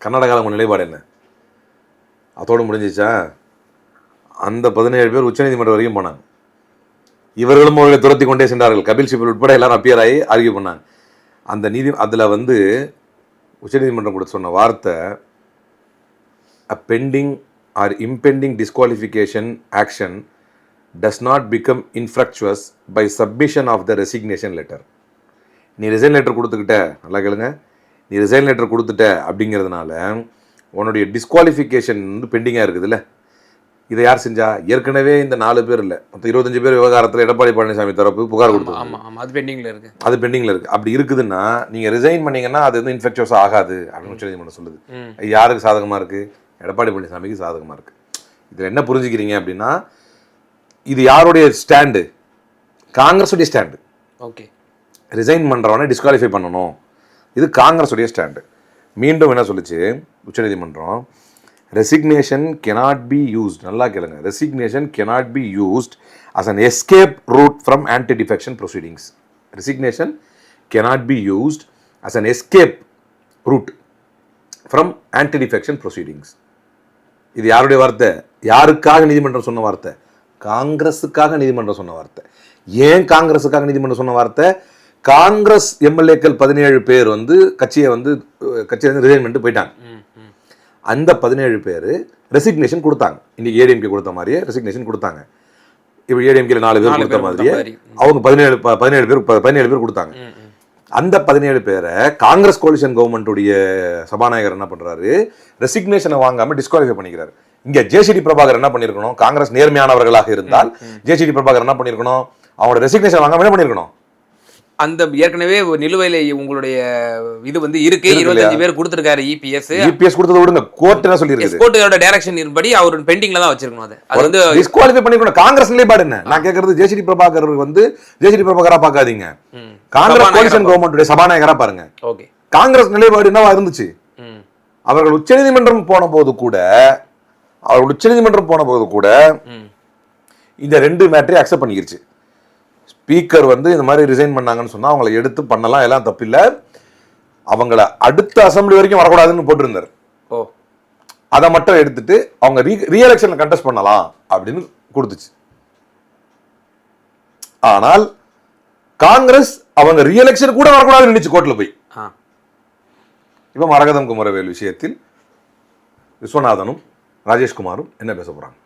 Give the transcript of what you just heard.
கர்நாடகாவில் உங்கள் நிலைப்பாடு என்ன? அதோடு முடிஞ்சிச்சா? அந்த 17 பேர் உச்சநீதிமன்றம் வரைக்கும் போனாங்க. இவர்களும் அவர்களை துரத்தி கொண்டே சென்றார்கள். கபில் சிபல் உட்பட எல்லாரும் அப்பியர் ஆகி ஆர்கியூ பண்ணாங்க. அந்த அதில் வந்து உச்சநீதிமன்றம் கூட சொன்ன வார்த்தை, a pending or impending disqualification action does not become infructuous by submission of the resignation letter. நீ ரிசைன் லெட்டர் கொடுத்துக்கிட்ட, நல்லா கேளுங்க, நீ ரிசைன் லெட்டர் கொடுத்துட்ட அப்படிங்கிறதுனால உன்னுடைய டிஸ்குவாலிஃபிகேஷன் வந்து பெண்டிங்காக இருக்குதுல்ல. இதை யார் செஞ்சா? ஏற்கனவே இந்த 4 பேர் இல்லை, மொத்தம் 25 பேர் விவகாரத்தில் எடப்பாடி பழனிசாமி தரப்பு புகார் கொடுத்தாங்க. அது பெண்டிங்கில் இருக்குது. அது பெண்டிங்கில் இருக்குது. அப்படி இருக்குதுன்னா நீங்கள் ரிசைன் பண்ணீங்கன்னா அது வந்து இன்ஃபெக்ஷஸ் ஆகாது அப்படின்னு உச்சநீதிமன்றம் சொல்லுது. யாருக்கு சாதகமாக இருக்குது? எடப்பாடி பழனிசாமிக்கு சாதகமாக இருக்குது. இதில் என்ன புரிஞ்சுக்கிறீங்க அப்படின்னா, இது யாருடைய ஸ்டாண்டு? காங்கிரஸுடைய ஸ்டாண்டு. ஓகே, ரிசைன் பண்ணுறவனை டிஸ்குவாலிஃபை பண்ணணும், இது காங்கிரஸுடைய ஸ்டாண்டு. மீண்டும் என்ன சொல்லிச்சு உச்சநீதிமன்றம்? ரெசிக்னேஷன் cannot be used, நல்லா கேளுங்க, resignation cannot be used as an escape route from anti-defection proceedings. Resignation cannot be used as an escape route from anti-defection proceedings. இது யாருடைய வார்த்தை? யாருக்காக நீதிமன்றம் சொன்ன வார்த்தை? காங்கிரஸுக்காக நீதிமன்றம் சொன்ன வார்த்தை. ஏன் காங்கிரஸுக்காக நீதிமன்றம் சொன்ன வார்த்தை? காங்கிரஸ் எம்எல்ஏக்கள் 17 பேர் வந்து கட்சியை ரிசைன் பண்ணிட்டு போயிட்டாங்க. அந்த 17 பேர் ரெசிக்னேஷன் கொடுத்தாங்க. இன்னைக்கு ஏடிஎம்கே கொடுத்த மாதிரியே ரெசிக்னேஷன் கொடுத்தாங்க. இப்போ ஏடிஎம்கே 4 பேர் கொடுத்த மாதிரியே அவங்க 17 பேர் கொடுத்தாங்க. அந்த 17 பேரை காங்கிரஸ் கோலிஷன் கவர்மெண்ட்டுடைய சபாநாயகர் என்ன பண்றாரு? ரெசிக்னேஷனை வாங்காம டிஸ்குவாலிஃபை பண்ணிக்கிறாரு. இங்க ஜேசிடி பிரபாகர் என்ன பண்ணிருக்கணும்? காங்கிரஸ் நேர்மையானவர்களாக இருந்தால் ஜேசிடி பிரபாகர் என்ன பண்ணிருக்கணும்? அவங்களோட ரெசிக்னேஷன் வாங்காம என்ன பண்ணிருக்கணும்? அந்த ஏற்கனவே நிலுவையில உங்களுடைய இது வந்து இருக்கு, 25 பேர் கொடுத்திருக்காரு. இபிஎஸ் கொடுத்தத விடுங்க, கோர்ட் என்ன சொல்லிருக்கு? கோர்ட்டோட டைரக்ஷன் படி அவர் பெண்டிங்ல தான் வச்சிருக்கணும். அது வந்து டிஸ்குவாலிஃபை பண்ணிருக்கணும். காங்கிரஸ் நிலைப்பாடு என்ன? நான் கேக்குறது ஜேசிடி பிரபாகர் வந்து ஜேசிடி பிரபாகரா பார்க்காதீங்க, காங்கிரஸ் கோலிஷன் கவர்மெண்ட்டுடைய சபாநாயகரா பாருங்க. ஓகே, காங்கிரஸ் நிலைப்பாடு என்னவா இருந்துச்சு? அவர்கள் உச்சநீதிமன்றம் போன போது கூட இந்த 2 மேட்டரை அக்செப்ட் பண்ணிருச்சு. ஸ்பீக்கர் வந்து இந்த மாதிரி ரிசைன் பண்ணாங்கன்னு சொன்னா அவங்களை எடுத்து பண்ணலாம், எல்லாம் தப்பில்லை, அவங்கள அடுத்த அசம்பிளி வரைக்கும் வரக்கூடாதுன்னு போட்டிருந்தார். அதை மட்டும் எடுத்துட்டு அவங்க ரீஎலெக்ஷன்ல கண்டெஸ்ட் பண்ணலாம் அப்படின்னு கொடுத்துச்சு. ஆனால் காங்கிரஸ் அவங்க ரீஎலெக்ஷன் கூட வரக்கூடாதுன்னு நினைச்சு கோர்ட்ல போய். இப்ப மரகதம் குமரவேல் விஷயத்தில் விஸ்வநாதனும் ராஜேஷ்குமாரும் என்ன பேச போறாங்க?